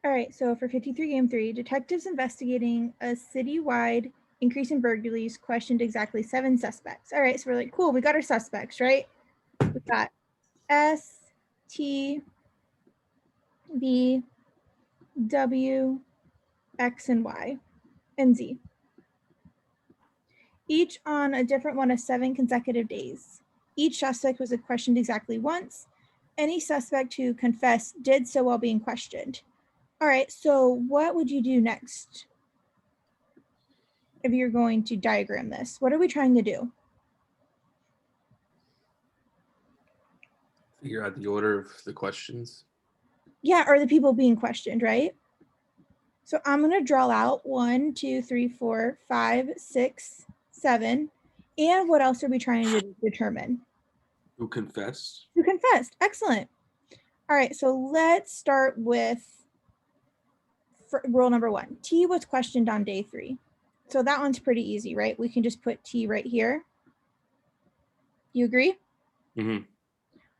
All right, so for 53 game 3, detectives investigating a citywide increase in burglaries questioned exactly 7 suspects. All right, so we're like, cool, we got our suspects, right? We got S, T, B, W, X, and Y, and Z. Each on a different one of 7 consecutive days. Each suspect was questioned exactly once. Any suspect who confessed did so while being questioned. All right, so what would you do next if you're going to diagram this? What are we trying to do? Figure out the order of the questions. Yeah, or the people being questioned, right? So I'm going to draw out 1, 2, 3, 4, 5, 6, 7. And what else are we trying to determine? Who confessed? Who confessed? Excellent. All right, so let's start with rule number 1. T was questioned on day 3. So that one's pretty easy, right? We can just put T right here. You agree? Mm-hmm.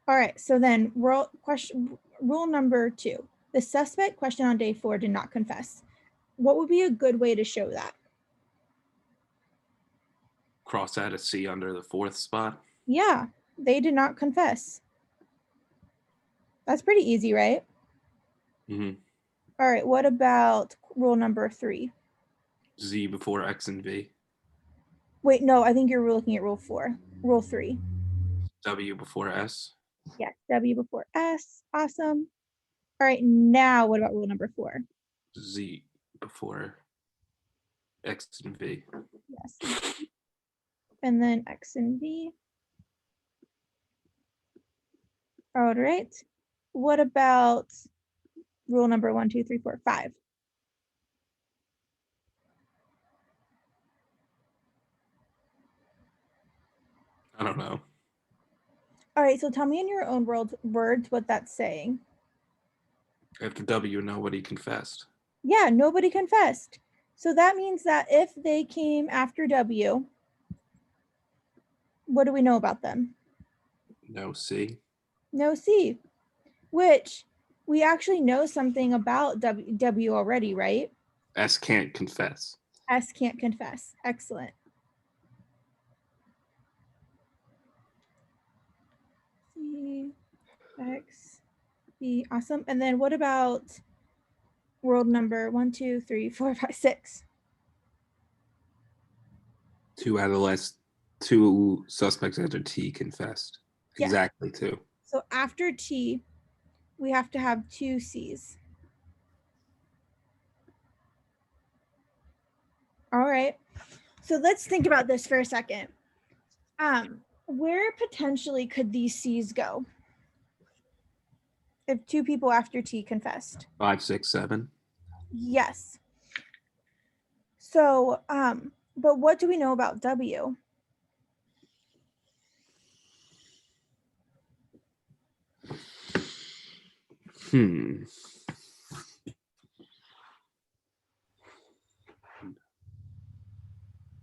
All right, so then rule number 2. The suspect questioned on day 4 did not confess. What would be a good way to show that? Cross out a C under the 4th spot. Yeah, they did not confess. That's pretty easy, right? Mm-hmm. All right, what about rule number 3? Z before X and V. Wait, no, I think you're looking at rule 4. Rule 3. W before S. Yes, W before S. Awesome. All right, now what about rule number 4? Z before X and V. Yes. And then X and V. All right. What about rule number 1, 2, 3, 4, 5? I don't know. All right, so tell me in your own words what that's saying. After W, nobody confessed. Yeah, nobody confessed. So that means that if they came after W, what do we know about them? No C. No C, which we actually know something about W already, right? S can't confess. S can't confess. Excellent. C, X, B, awesome. And then what about world number 1, 2, 3, 4, 5, 6? 2 out of the last 2 suspects after T confessed. Yes. Exactly 2. So after T, we have to have 2 C's. All right. So let's think about this for a second. Where potentially could these C's go if 2 people after T confessed? 5, 6, 7. Yes. So, but what do we know about W?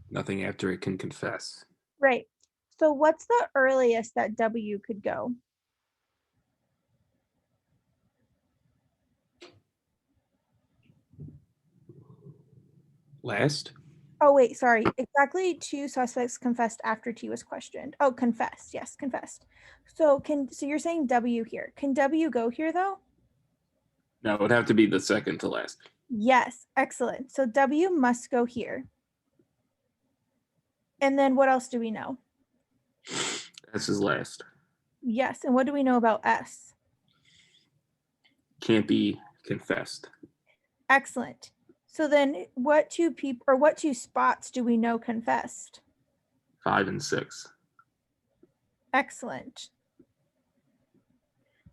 Nothing after it can confess. Right. So what's the earliest that W could go? Last? Oh, wait, sorry. Exactly 2 suspects confessed after T was questioned. Oh, confessed. Yes, confessed. So you're saying W here. Can W go here though? No, it would have to be the second to last. Yes, excellent. So W must go here. And then what else do we know? S is last. Yes, and what do we know about S? Can't be confessed. Excellent. So then what 2 people or what 2 spots do we know confessed? 5 and 6. Excellent.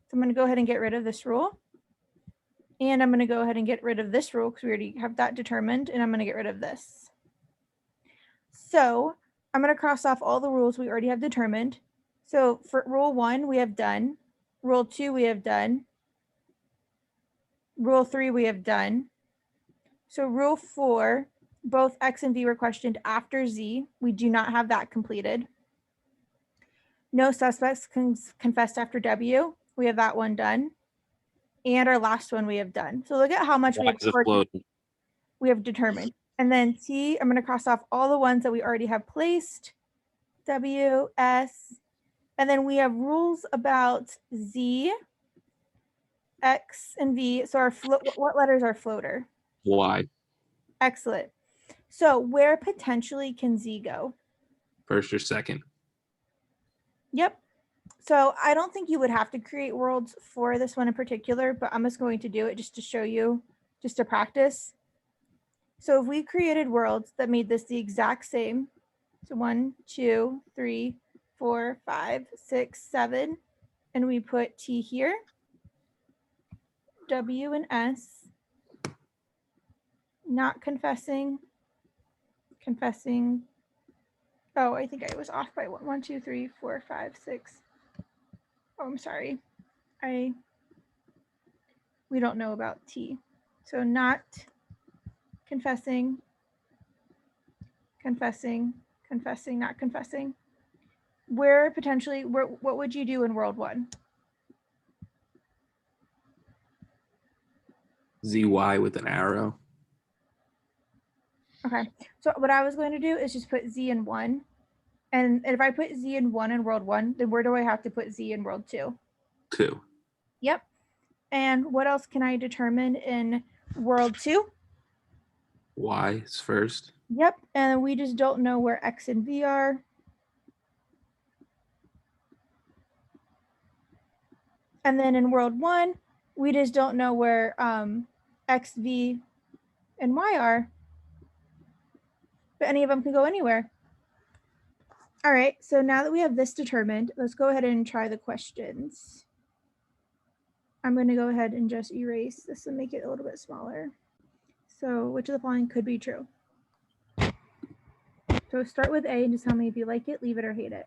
So I'm going to go ahead and get rid of this rule. And I'm going to go ahead and get rid of this rule because we already have that determined. And I'm going to get rid of this. So I'm going to cross off all the rules we already have determined. So for rule 1, we have done. Rule 2, we have done. Rule 3, we have done. So rule 4, both X and V were questioned after Z. We do not have that completed. No suspects confessed after W. We have that one done. and our last one we have done. So look at how much Y is a float. we have determined. And then T, I'm going to cross off all the ones that we already have placed. W, S, and then we have rules about Z, X, and V. So our what letters are floater? Y. Excellent. So where potentially can Z go? First or second. Yep. So I don't think you would have to create worlds for this one in particular, but I'm just going to do it just to show you, just to practice. So if we created worlds that made this the exact same, so 1, 2, 3, 4, 5, 6, 7, and we put T here, W and S, not confessing, confessing. Oh, I think I was off by 1, 2, 3, 4, 5, 6. Oh, I'm sorry. We don't know about T. So not confessing, confessing, confessing, not confessing. Where potentially, what would you do in world 1? ZY with an arrow. Okay, so what I was going to do is just put Z in 1. And if I put Z in 1 in world 1, then where do I have to put Z in world 2? 2. Yep. And what else can I determine in world 2? Y is first. Yep. And we just don't know where X and V are. And then in world 1, we just don't know where X, V, and Y are. But any of them can go anywhere. All right, so now that we have this determined, let's go ahead and try the questions. I'm going to go ahead and just erase this and make it a little bit smaller. So which of the following could be true? So start with A and just tell me if you like it, leave it, or hate it.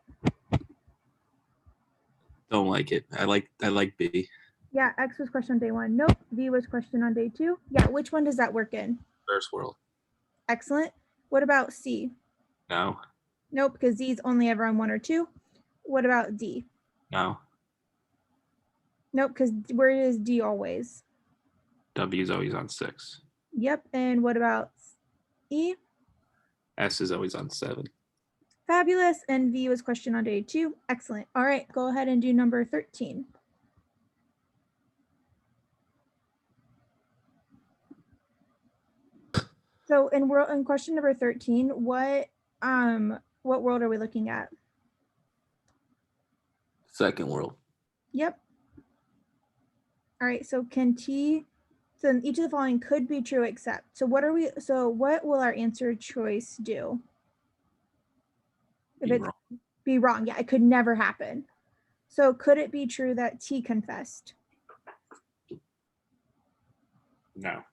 Don't like it. I like B. Yeah, X was questioned on day 1. Nope. V was questioned on day 2. Yeah, which one does that work in? First world. Excellent. What about C? No. Nope, because Z is only ever on 1 or 2. What about D? No. Nope, because where is D always? W is always on 6. Yep, and what about E? S is always on 7. Fabulous, and V was questioned on day 2. Excellent. All right, go ahead and do number 13. So in question number 13, what world are we looking at? Second world. Yep. All right, so can T, so each of the following could be true except. So what will our answer choice do? If it's be wrong, yeah, it could never happen. So could it be true that T confessed? No.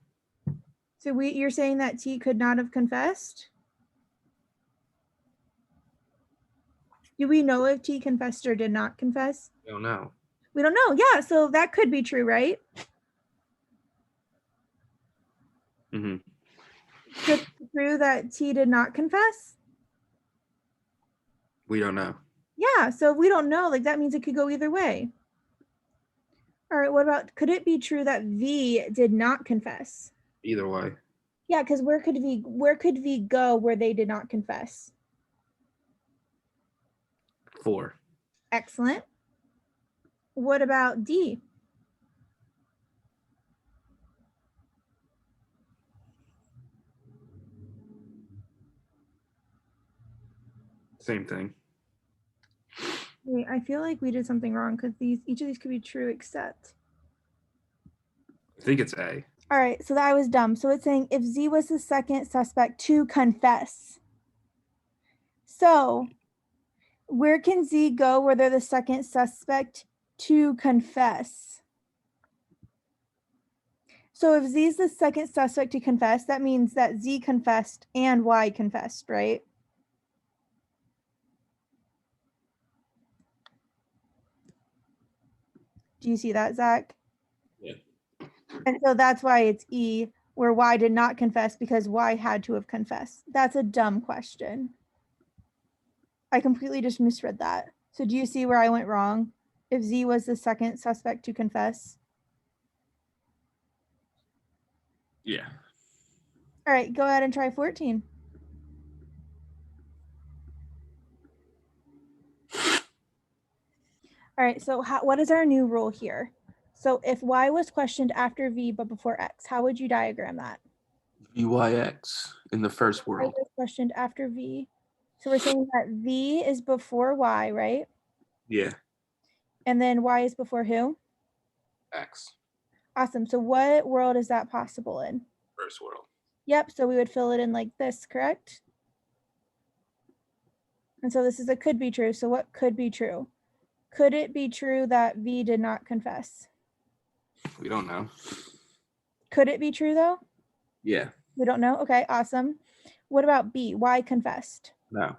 So you're saying that T could not have confessed? Do we know if T confessed or did not confess? I don't know. We don't know. Yeah, so that could be true, right? Mm-hmm. Could it be true that T did not confess? We don't know. Yeah, so we don't know. Like that means it could go either way. All right, what about, could it be true that V did not confess? Either way. Yeah, because where could V go where they did not confess? 4. Excellent. What about D? Same thing. Wait, I feel like we did something wrong because each of these could be true except. I think it's A. All right, so that was dumb. So it's saying if Z was the second suspect to confess. So where can Z go where they're the second suspect to confess? So if Z is the second suspect to confess, that means that Z confessed and Y confessed, right? Do you see that, Zach? Yeah. And so that's why it's E, where Y did not confess because Y had to have confessed. That's a dumb question. I completely just misread that. So do you see where I went wrong? If Z was the second suspect to confess? Yeah. All right, go ahead and try 14. All right, so what is our new rule here? So if y was questioned after v but before x, how would you diagram that? VYX in the first Y world. was questioned after v. So we're saying that v is before y, right? Yeah. And then y is before who? X. Awesome. So what world is that possible in? First world. Yep, so we would fill it in like this, correct? And so this is a could be true. So what could be true? Could it be true that V did not confess? We don't know. Could it be true though? Yeah. We don't know. Okay, awesome. What about B? Y confessed? No.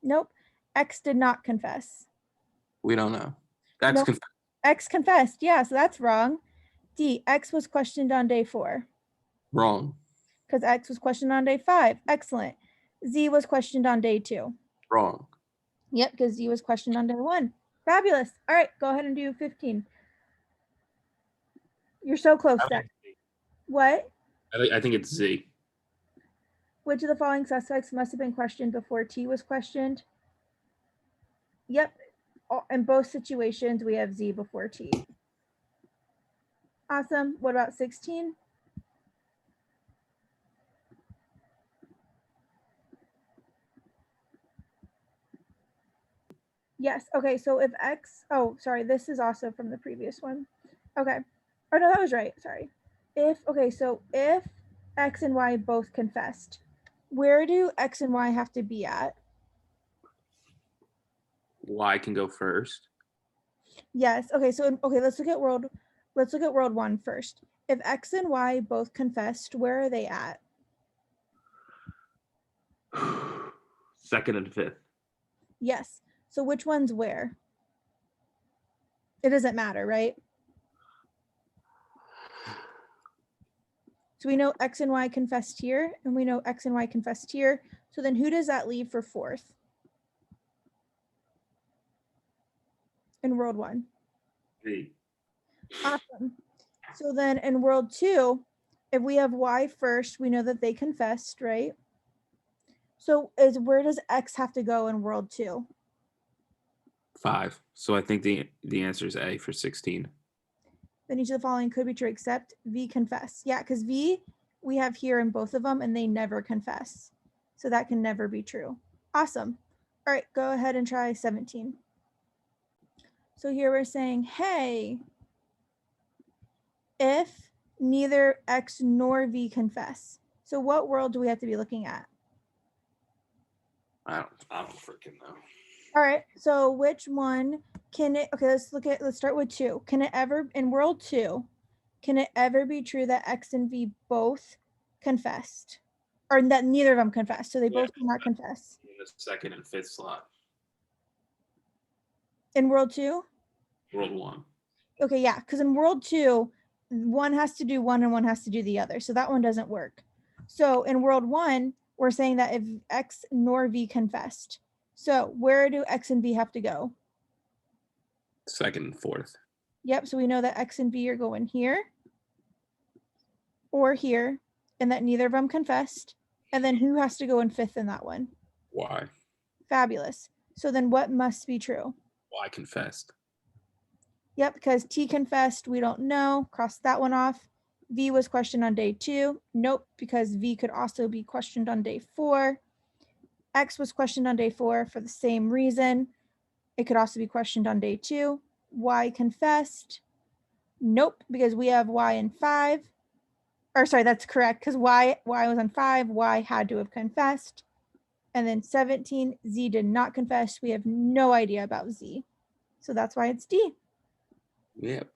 Nope. X did not confess. We don't know. X Nope. confessed. X confessed. Yeah, so that's wrong. D, X was questioned on day 4. Wrong. Because X was questioned on day 5. Excellent. Z was questioned on day 2. Wrong. Yep, because Z was questioned on day 1. Fabulous. All right, go ahead and do 15. You're so close, Dex. What? I think it's Z. Which of the following suspects must have been questioned before T was questioned? Yep. In both situations, we have Z before T. Awesome. What about 16? Yes. Okay. So if X, oh, sorry, this is also from the previous one. Okay. Oh, no, that was right. Sorry. Okay, so if X and Y both confessed, where do X and Y have to be at? Y can go first. Yes. Okay. So, okay, let's look at world 1 first. If X and Y both confessed, where are they at? Second and fifth. Yes. So which one's where? It doesn't matter, right? So we know X and Y confessed here, and we know X and Y confessed here. So then who does that leave for 4th? In world 1. Z. Awesome. So then in world 2, if we have Y first, we know that they confessed, right? So where does X have to go in world 2? 5. So I think the answer is A for 16. Then each of the following could be true except V confess. Yeah, because V we have here in both of them and they never confess. So that can never be true. Awesome. All right, go ahead and try 17. So here we're saying, hey, if neither X nor V confess. So what world do we have to be looking at? I don't freaking know. All right, so which one can it, okay, let's start with 2. Can it ever, in world 2, can it ever be true that X and V both confessed? Or that neither of them confessed, so they both did not confess. In the second and fifth slot. In world 2? World 1. Okay, yeah, because in world 2, one has to do one and one has to do the other, so that one doesn't work. So in world 1, we're saying that if X nor V confessed. So where do X and V have to go? Second and fourth. Yep, so we know that X and V are going here or here, and that neither of them confessed. And then who has to go in 5th in that one? Y. Fabulous. So then what must be true? Y confessed. Yep, because T confessed, we don't know. Cross that one off. V was questioned on day 2. Nope, because V could also be questioned on day 4. X was questioned on day 4 for the same reason. It could also be questioned on day 2. Y confessed. Nope, because we have Y in 5. Or sorry, that's correct, because Y was on 5. Y had to have confessed. And then 17, Z did not confess. We have no idea about Z. So that's why it's D. Yep.